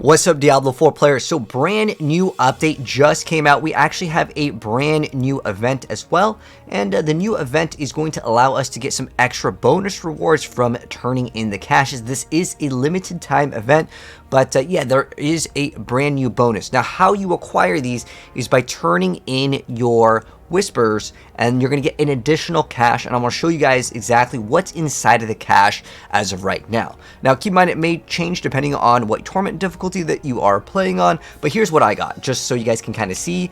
What's up, Diablo 4 players? So brand new update just came out. We actually have a brand new event as well, and the new event is going to allow us to get some extra bonus rewards from turning in the caches. This is a limited time event, but yeah, there is a brand new bonus. Now, how you acquire these is by turning in your whispers, and you're going to get an additional cache, and I'm going to show you guys exactly what's inside of the cache as of right now. Now, keep in mind it may change depending on what torment difficulty that you are playing on, but here's what I got, just so you guys can kind of see.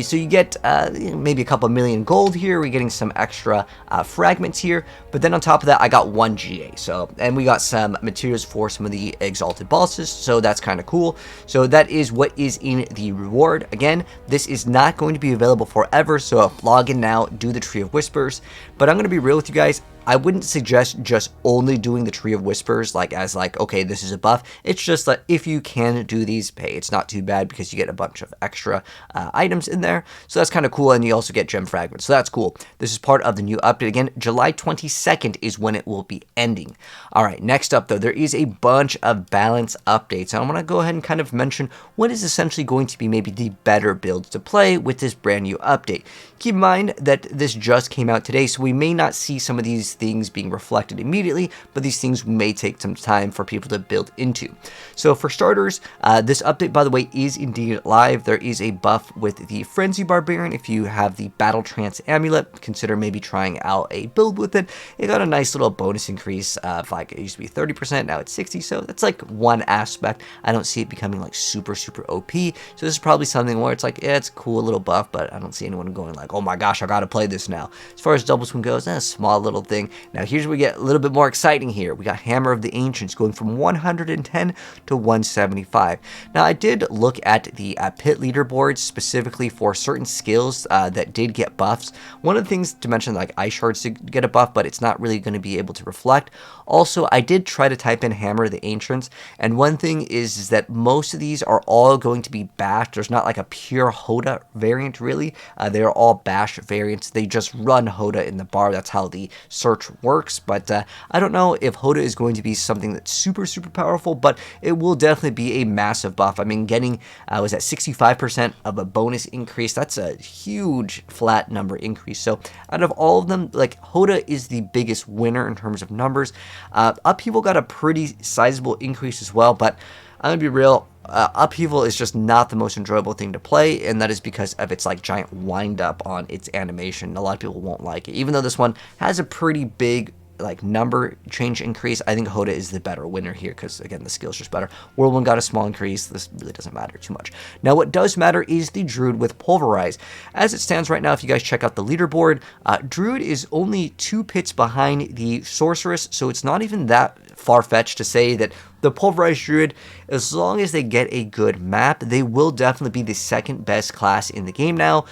So you get maybe a couple million gold here. We're getting some extra fragments here, but then on top of that, I got 1 GA. So, and we got some materials for some of the exalted bosses, so that's kind of cool. So that is what is in the reward. Again, this is not going to be available forever, so log in now, do the Tree of Whispers. But I'm going to be real with you guys, I wouldn't suggest just only doing the Tree of Whispers as okay, this is a buff. It's just that if you can do these, hey, it's not too bad because you get a bunch of extra items in there. So that's kind of cool, and you also get gem fragments. So that's cool. This is part of the new update. Again, July 22nd is when it will be ending. All right, next up though, there is a bunch of balance updates. And I'm going to go ahead and kind of mention what is essentially going to be maybe the better builds to play with this brand new update. Keep in mind that this just came out today, so we may not see some of these things being reflected immediately, but these things may take some time for people to build into. So for starters, this update, by the way, is indeed live. There is a buff with the Frenzy Barbarian. If you have the Battle Trance Amulet, consider maybe trying out a build with it. It got a nice little bonus increase of it used to be 30%, now it's 60, so that's like one aspect. I don't see it becoming like super OP, so this is probably something where it's like, yeah, it's a cool little buff, but I don't see anyone going like, oh my gosh, I gotta play this now. As far as double swing goes, that's a small little thing. Now here's where we get a little bit more exciting here. We got Hammer of the Ancients going from 110 to 175. Now I did look at the pit leaderboards specifically for certain skills that did get buffs. One of the things to mention, like Ice Shards did get a buff, but it's not really going to be able to reflect. Also, I did try to type in Hammer of the Ancients, and one thing is that most of these are all going to be bashed. There's not like a pure Hoda variant really. They're all bash variants. They just run Hoda in the bar. That's how the search works, but I don't know if Hoda is going to be something that's super powerful, but it will definitely be a massive buff. I mean, getting was at 65% of a bonus increase. That's a huge flat number increase. So out of all of them, like Hoda is the biggest winner in terms of numbers. Upheaval got a pretty sizable increase as well, but I'm gonna be real, Upheaval is just not the most enjoyable thing to play, and that is because of its like giant wind up on its animation. A lot of people won't like it, even though this one has a pretty big like number change increase. I think Hoda is the better winner here because again, the skill's just better. Whirlwind got a small increase. This really doesn't matter too much. Now what does matter is the Druid with Pulverize. As it stands right now, if you guys check out the leaderboard, Druid is only 2 pits behind the Sorceress, so it's not even that far-fetched to say that the Pulverized Druid, as long as they get a good map, they will definitely be the second best class in the game now.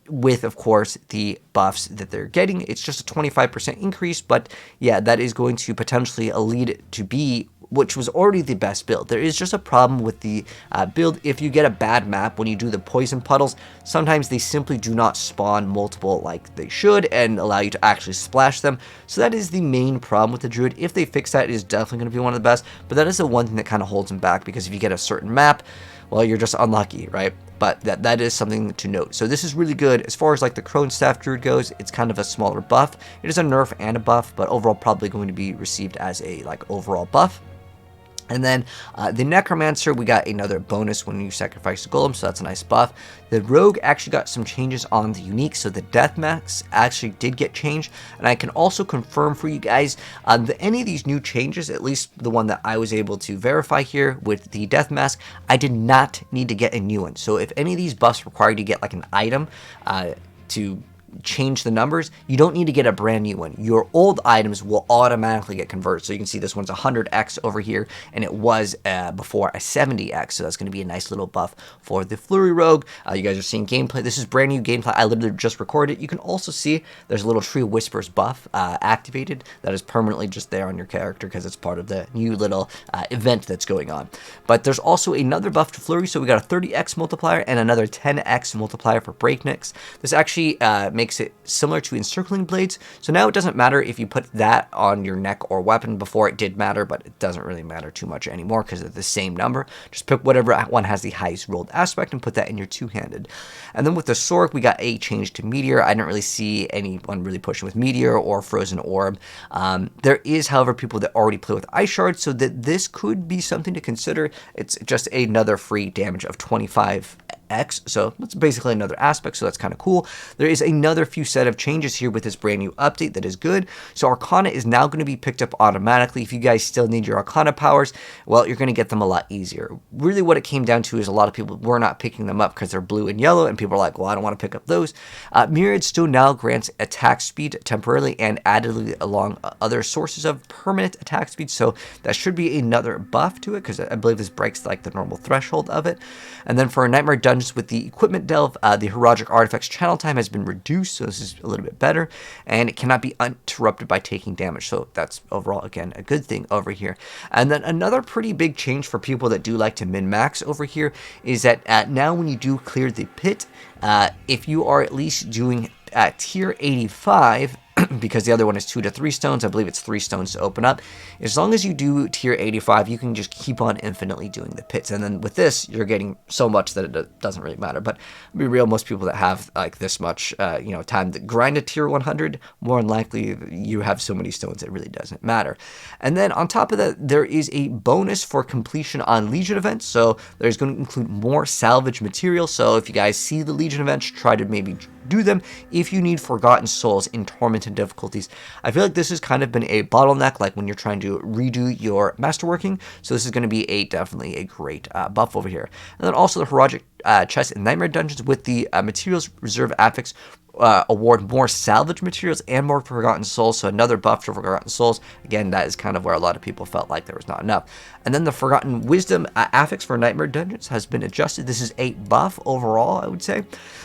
With, of course, the buffs that they're getting. It's just a 25% increase, but yeah, that is going to potentially lead it to be, which was already the best build. There is just a problem with the build. If you get a bad map when you do the poison puddles, sometimes they simply do not spawn multiple like they should and allow you to actually splash them. So that is the main problem with the Druid. If they fix that, it is definitely going to be one of the best, but that is the one thing that kind of holds them back, because if you get a certain map, well, you're just unlucky, right? But that is something to note. So this is really good. As far as like the Crone Staff Druid goes, it's kind of a smaller buff. It is a nerf and a buff, but overall probably going to be received as a like overall buff. And then the Necromancer, we got another bonus when you sacrifice the Golem, so that's a nice buff. The Rogue actually got some changes on the unique, so the death max actually did get changed. And I can also confirm for you guys that any of these new changes, at least the one that I was able to verify here with the death mask, I did not need to get a new one. So if any of these buffs require you to get like an item to change the numbers, you don't need to get a brand new one. Your old items will automatically get converted. So you can see this one's 100x over here, and it was before a 70x, so that's going to be a nice little buff for the Flurry Rogue. You guys are seeing gameplay. This is brand new gameplay. I literally just recorded it. You can also see there's a little Tree of Whispers buff activated that is permanently just there on your character because it's part of the new little event that's going on. But there's also another buff to Flurry, so we got a 30x multiplier and another 10x multiplier for Breaknicks. This actually makes makes it similar to encircling blades. So now it doesn't matter if you put that on your neck or weapon. Before it did matter, but it doesn't really matter too much anymore because it's the same number. Just pick whatever one has the highest rolled aspect and put that in your two-handed. And then with the Sorc, we got a change to Meteor. I didn't really see anyone really pushing with Meteor or Frozen Orb. There is, however, people that already play with Ice Shard, so that this could be something to consider. It's just another free damage of 25x, so that's basically another aspect, so that's kind of cool. There is another few set of changes here with this brand new update that is good. So Arcana is now going to be picked up automatically. If you guys still need your Arcana powers, well, you're going to get them a lot easier. Really what it came down to is a lot of people were not picking them up because they're blue and yellow, and people are like, well, I don't want to pick up those. Myriad still now grants attack speed temporarily and addedly along other sources of permanent attack speed, so that should be another buff to it, because I believe this breaks like the normal threshold of it. And then for Nightmare Dungeons with the Equipment Delve, the Horadric Artifact's channel time has been reduced, so this is a little bit better, and it cannot be interrupted by taking damage, so that's overall, again, a good thing over here. And then another pretty big change for people that do like to min-max over here is that now when you do clear the pit, if you are at least doing tier 85, because the other one is 2 to 3 stones, I believe it's 3 stones to open up. As long as you do tier 85, you can just keep on infinitely doing the pits. And then with this, you're getting so much that it doesn't really matter. But to be real, most people that have like this much, time to grind a tier 100, more than likely you have so many stones it really doesn't matter. And then on top of that, there is a bonus for completion on Legion events. So there's going to include more salvage material. So if you guys see the Legion events, try to maybe do them. If you need Forgotten Souls in Tormented difficulties, I feel like this has kind of been a bottleneck, like when you're trying to redo your masterworking. So this is going to be definitely a great buff over here. And then also the Horadric chest in Nightmare Dungeons with the Materials Reserve affix award more salvage materials and more Forgotten Souls, so another buff to Forgotten Souls. Again, that is kind of where a lot of people felt like there was not enough. And then the Forgotten Wisdom affix for Nightmare Dungeons has been adjusted. This is a buff overall, I would say.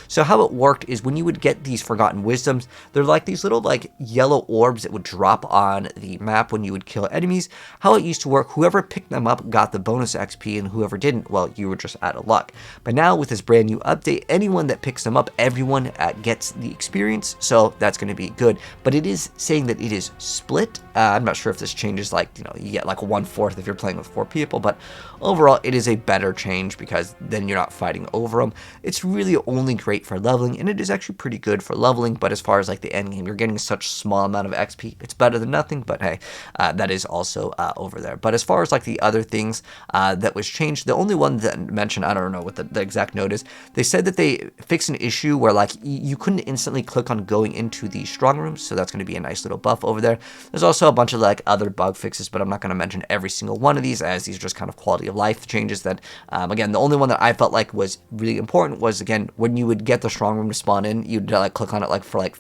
So how it worked is when you would get these Forgotten Wisdoms, they're like these little like yellow orbs that would drop on the map when you would kill enemies. How it used to work, whoever picked them up got the bonus XP, and whoever didn't, well, you were just out of luck. But now with this brand new update, anyone that picks them up, everyone gets the experience, so that's going to be good. But it is saying that it is split. I'm not sure if this changes, like, you get like 1/4 if you're playing with 4 people, but overall it is a better change because then you're not fighting over them. It's really only great for leveling, and it is actually pretty good for leveling, but as far as like the end game, you're getting such small amount of XP, it's better than nothing. But hey, that is also over there. But as far as like the other things that was changed, the only one that mentioned, I don't know what the exact note is, they said that they fixed an issue where like you couldn't instantly click on going into the strong rooms, so that's going to be a nice little buff over there. There's also a bunch of like other bug fixes, but I'm not going to mention every single one of these, as these are just kind of quality of life changes that again, the only one that I felt like was really important was, again, when you would get the strong room to spawn in, you'd like click on it like for like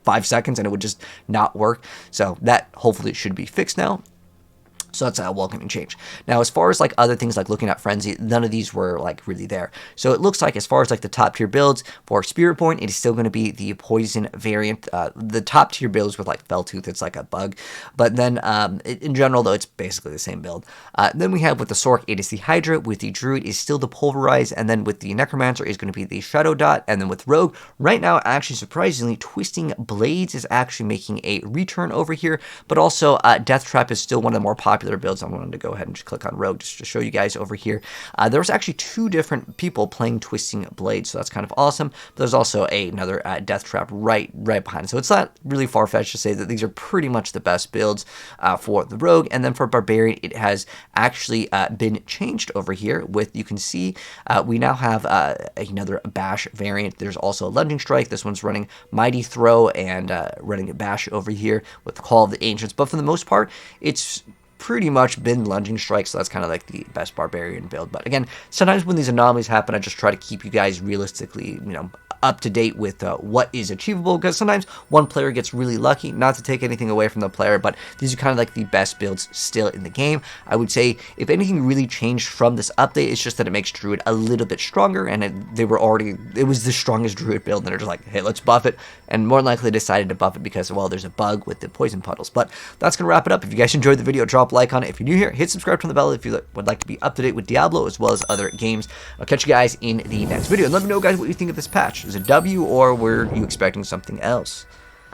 5 seconds and it would just not work. So that hopefully should be fixed now. So that's a welcoming change. Now, as far as like other things like looking at Frenzy, none of these were like really there. So it looks like as far as like the top tier builds for Spiritborn, it is still going to be the poison variant. The top tier builds with like Felltooth, it's like a bug. But then in general, though, it's basically the same build. Then we have with the Sorc, it is the Hydra. With the Druid is still the Pulverize. And then with the Necromancer is going to be the Shadow Dot. And then with Rogue, right now, actually surprisingly, Twisting Blades is actually making a return over here. But also Death Trap is still one of the more popular builds. I wanted to go ahead and just click on Rogue just to show you guys over here. There was actually 2 different people playing Twisting Blades, so that's kind of awesome. But there's also another Death Trap right behind. So it's not really far-fetched to say that these are pretty much the best builds for the Rogue. And then for Barbarian, it has actually been changed over here with, you can see, we now have another Bash variant. There's also a Lunging Strike. This one's running Mighty Throw and running a Bash over here with the Call of the Ancients. But for the most part, it's pretty much been Lunging Strike, so that's kind of like the best Barbarian build. But again, sometimes when these anomalies happen, I just try to keep you guys realistically, up to date with what is achievable, because sometimes one player gets really lucky. Not to take anything away from the player, but these are kind of like the best builds still in the game. I would say if anything really changed from this update, it's just that it makes Druid a little bit stronger, and it was the strongest Druid build, and they're just like, hey, let's buff it, and more than likely decided to buff it because, well, there's a bug with the poison puddles. But that's gonna wrap it up. If you guys enjoyed the video, drop a like on it. If you're new here, hit subscribe, turn the bell if you would like to be up to date with Diablo as well as other games. I'll catch you guys in the next video, and let me know, guys, what you think of this patch. was a W, or were you expecting something else?